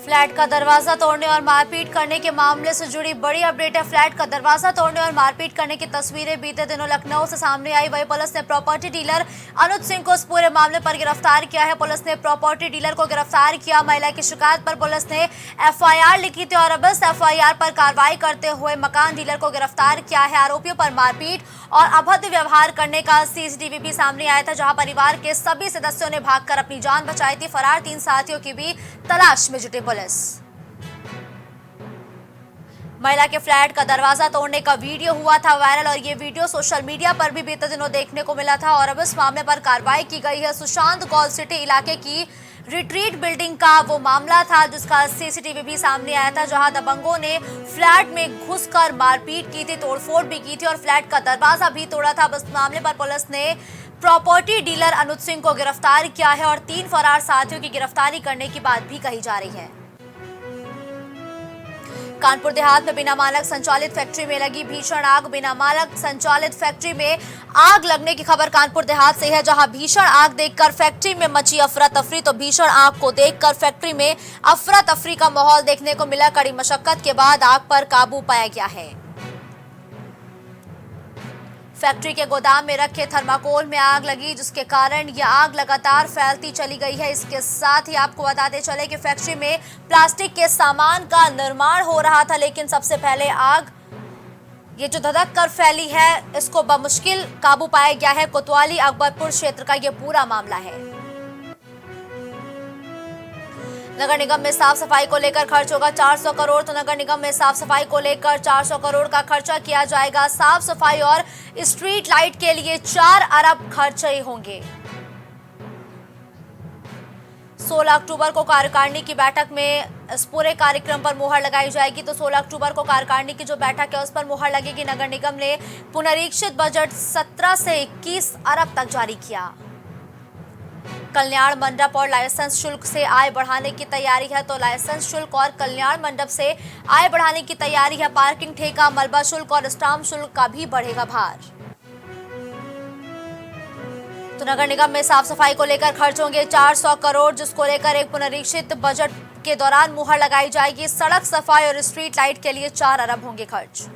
Flat का दरवाजा तोड़ने और मारपीट करने के मामले से जुड़ी बड़ी अपडेट है। फ्लैट का दरवाजा तोड़ने और मारपीट करने की तस्वीरें बीते दिनों लखनऊ से सामने आई। वहीं पुलिस ने प्रॉपर्टी डीलर अनुज सिंह को इस पूरे मामले पर गिरफ्तार किया है। पुलिस ने प्रॉपर्टी डीलर को गिरफ्तार किया। महिला की शिकायत पर पुलिस ने एफआईआर लिखी थी और अब इस एफआईआर पर कार्रवाई करते हुए मकान डीलर को गिरफ्तार किया है। आरोपियों पर मारपीट और अभद्र व्यवहार करने का सीसीटीवी भी सामने आया था, जहां परिवार के सभी सदस्यों ने भागकर अपनी जान बचाई थी। फरार 3 साथियों की भी तलाश में जुटी पुलिस। महिला के फ्लैट का दरवाजा तोड़ने का वीडियो हुआ था वायरल और ये वीडियो सोशल मीडिया पर भी बीते दिनों देखने को मिला था और अब इस मामले पर कार्रवाई की गई है। सुशांत गोल्ड सिटी इलाके की रिट्रीट बिल्डिंग का वो मामला था जिसका सीसीटीवी भी सामने आया था, जहां दबंगों ने फ्लैट में घुसकर मारपीट की थी, तोड़फोड़ भी की थी और फ्लैट का दरवाजा भी तोड़ा था। इस मामले पर पुलिस ने प्रॉपर्टी डीलर अनुज सिंह को गिरफ्तार किया है और 3 फरार साथियों की गिरफ्तारी करने की बात भी कही जा रही है। कानपुर देहात में बिना मानक संचालित फैक्ट्री में लगी भीषण आग। बिना मानक संचालित फैक्ट्री में आग लगने की खबर कानपुर देहात से है, जहां भीषण आग देखकर फैक्ट्री में मची अफरा तफरी। तो भीषण आग को देखकर फैक्ट्री में अफरा तफरी का माहौल देखने को मिला। कड़ी मशक्कत के बाद आग पर काबू पाया गया है। फैक्ट्री के गोदाम में रखे थर्माकोल में आग लगी, जिसके कारण यह आग लगातार फैलती चली गई है। इसके साथ ही आपको बताते चले कि फैक्ट्री में प्लास्टिक के सामान का निर्माण हो रहा था, लेकिन सबसे पहले आग ये जो धधक कर फैली है इसको बमुश्किल काबू पाया गया है। कोतवाली अकबरपुर क्षेत्र का यह पूरा मामला है। नगर निगम में साफ सफाई को लेकर खर्च होगा 400 करोड़। तो नगर निगम में साफ सफाई को लेकर 400 करोड़ का खर्चा किया जाएगा। साफ सफाई और स्ट्रीट लाइट के लिए 4 अरब खर्चे होंगे। 16 अक्टूबर को कार्यकारिणी की बैठक में इस पूरे कार्यक्रम पर मुहर लगाई जाएगी। तो 16 अक्टूबर को कार्यकारिणी की जो बैठक है उस पर मुहर लगेगी। नगर निगम ने पुनरीक्षित बजट 17 से 21 अरब तक जारी किया। कल्याण मंडप और लाइसेंस शुल्क से आय बढ़ाने की तैयारी है। तो लाइसेंस शुल्क और कल्याण मंडप से आय बढ़ाने की तैयारी है। पार्किंग ठेका, मलबा शुल्क और स्टाम्प शुल्क का भी बढ़ेगा भार। तो नगर निगम में साफ सफाई को लेकर खर्च होंगे 400 करोड़, जिसको लेकर एक पुनरीक्षित बजट के दौरान मुहर लगाई जाएगी। सड़क सफाई और स्ट्रीट लाइट के लिए 4 अरब होंगे खर्च।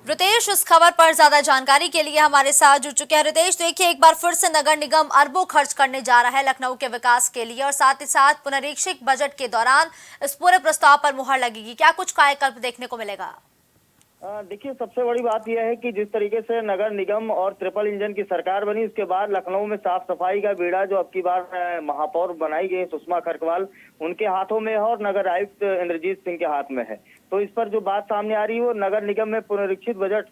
रितेश इस खबर पर ज्यादा जानकारी के लिए हमारे साथ जुड़ चुके हैं। रितेश, देखिए एक बार फिर से नगर निगम अरबों खर्च करने जा रहा है लखनऊ के विकास के लिए और साथ ही साथ पुनरीक्षित बजट के दौरान इस पूरे प्रस्ताव पर मुहर लगेगी। क्या कुछ कायाकल्प देखने को मिलेगा? देखिए, सबसे बड़ी बात यह है कि जिस तरीके से नगर निगम और ट्रिपल इंजन की सरकार बनी, उसके बाद लखनऊ में साफ सफाई का बीड़ा जो अब की बार महापौर बनाई गई सुषमा खरकवाल उनके हाथों में है और नगर आयुक्त इंद्रजीत सिंह के हाथ में है। तो इस पर जो बात सामने आ रही है वो नगर निगम में पुनरीक्षित बजट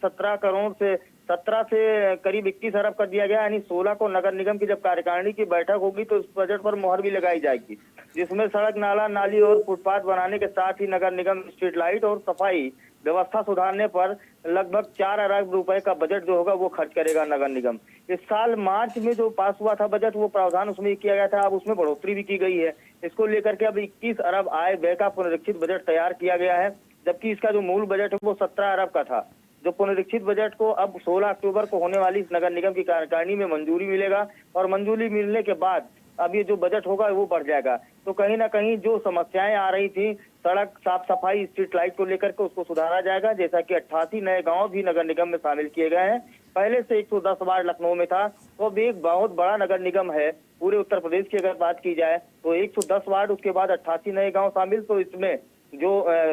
17 से करीब 21 अरब कर दिया गया। यानी 16 को नगर निगम की जब कार्यकारिणी की बैठक होगी तो इस बजट पर मुहर भी लगाई जाएगी, जिसमें सड़क, नाला, नाली और फुटपाथ बनाने के साथ ही नगर निगम स्ट्रीट लाइट और सफाई व्यवस्था सुधारने पर लगभग 4 अरब रुपए का बजट जो होगा वो खर्च करेगा नगर निगम। इस साल मार्च में जो पास हुआ था बजट, वो प्रावधान उसमें किया गया था, अब उसमें बढ़ोतरी भी की गई है। इसको लेकर के अब 21 अरब आय व्यय का पुनरीक्षित बजट तैयार किया गया है, जबकि इसका जो मूल बजट है वो 17 अरब का था। जो पुनरीक्षित बजट को अब 16 अक्टूबर को होने वाली इस नगर निगम की कार्यकारिणी में मंजूरी मिलेगा और मंजूरी मिलने के बाद अब ये जो बजट होगा वो बढ़ जाएगा। तो कहीं ना कहीं जो समस्याएं आ रही थी सड़क, साफ सफाई, स्ट्रीट लाइट को लेकर के उसको सुधारा जाएगा। जैसा कि 88 नए गांव भी नगर निगम में शामिल किए गए हैं। पहले से 110 वार्ड लखनऊ में था, तो अब एक बहुत बड़ा नगर निगम है। पूरे उत्तर प्रदेश की अगर बात की जाए तो 110 वार्ड, उसके बाद 88 नए गाँव शामिल। तो इसमें जो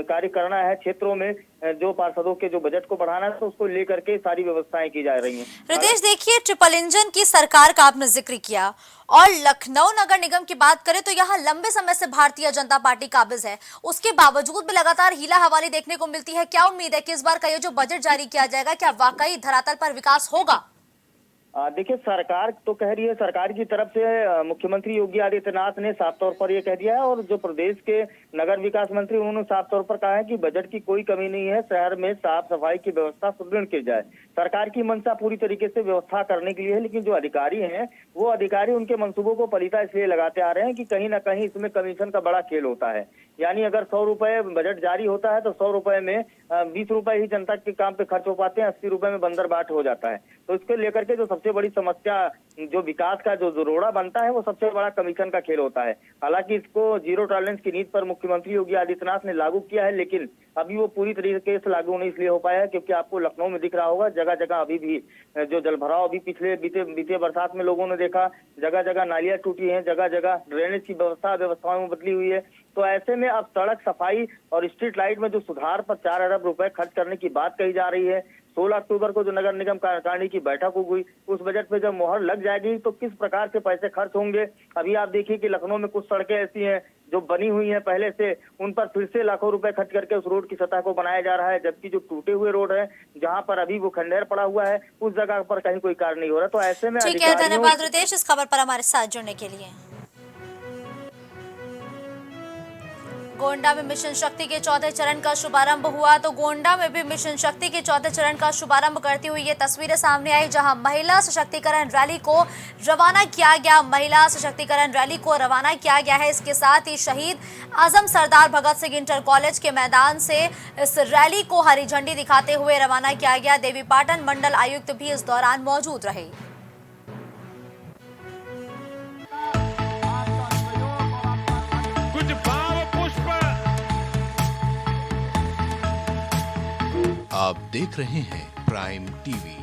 कार्य करना है क्षेत्रों में जो पार्षदों के जो बजट को बढ़ाना है तो उसको लेकर के सारी व्यवस्थाएं की जा रही हैं। रितेश, देखिए ट्रिपल इंजन की सरकार का आपने जिक्र किया और लखनऊ नगर निगम की बात करें तो यहाँ लंबे समय से भारतीय जनता पार्टी काबिज है, उसके बावजूद भी लगातार हीला हवाली देखने को मिलती है। क्या उम्मीद है कि इस बार का ये जो बजट जारी किया जाएगा क्या वाकई धरातल पर विकास होगा? देखिए, सरकार तो कह रही है, सरकार की तरफ से मुख्यमंत्री योगी आदित्यनाथ ने साफ तौर पर यह कह दिया है और जो प्रदेश के नगर विकास मंत्री उन्होंने साफ तौर पर कहा है कि बजट की कोई कमी नहीं है, शहर में साफ सफाई की व्यवस्था सुदृढ़ की जाए। सरकार की मंशा पूरी तरीके से व्यवस्था करने के लिए है, लेकिन जो अधिकारी हैं वो अधिकारी उनके मंसूबों को पलीता इसलिए लगाते आ रहे हैं कि कहीं ना कहीं इसमें कमीशन का बड़ा खेल होता है। यानी अगर 100 रुपए बजट जारी होता है तो 100 रुपए में 20 रुपए ही जनता के काम पे खर्च हो पाते हैं, 80 रुपए में बंदर बाट हो जाता है। तो इसको लेकर के जो सबसे बड़ी समस्या जो विकास का जो रोड़ा बनता है वो सबसे बड़ा कमीशन का खेल होता है। हालांकि इसको जीरो टॉलरेंस की नीति पर मुख्यमंत्री योगी आदित्यनाथ ने लागू किया है, लेकिन अभी वो पूरी तरीके से लागू नहीं इसलिए हो पाया है क्योंकि आपको लखनऊ में दिख रहा होगा जगह जगह अभी भी जो जलभराव अभी पिछले बीते बरसात में लोगों ने देखा, जगह जगह नालियां टूटी हैं, जगह जगह ड्रेनेज की व्यवस्थाओं में बदली हुई है। तो ऐसे में अब सड़क सफाई और स्ट्रीट लाइट में जो सुधार पर 4 अरब रुपए खर्च करने की बात कही जा रही है। 16 अक्टूबर को जो नगर निगम कार्यकारिणी की बैठक हुई, उस बजट पे जब मोहर लग जाएगी तो किस प्रकार से पैसे खर्च होंगे। अभी आप देखिए कि लखनऊ में कुछ सड़कें ऐसी हैं जो बनी हुई हैं पहले से, उन पर फिर से लाखों रुपए खर्च करके उस रोड की सतह को बनाया जा रहा है, जबकि जो टूटे हुए रोड है जहां पर अभी वो खंडेर पड़ा हुआ है उस जगह पर कहीं कोई कार्य नहीं हो रहा। तो ऐसे में ठीक है, धन्यवाद रितेश इस खबर पर हमारे साथ जुड़ने के लिए। गोंडा में मिशन शक्ति के चौथे चरण का शुभारंभ हुआ। तो गोंडा में भी मिशन शक्ति के चौथे चरण का शुभारंभ करती हुई ये तस्वीरें सामने आई, जहां महिला सशक्तिकरण रैली को रवाना किया गया। महिला सशक्तिकरण रैली को रवाना किया गया है। इसके साथ ही शहीद आजम सरदार भगत सिंह इंटर कॉलेज के मैदान से इस रैली को हरी झंडी दिखाते हुए रवाना किया गया। देवीपाटन मंडल आयुक्त भी इस दौरान मौजूद रहे। आप देख रहे हैं प्राइम टीवी।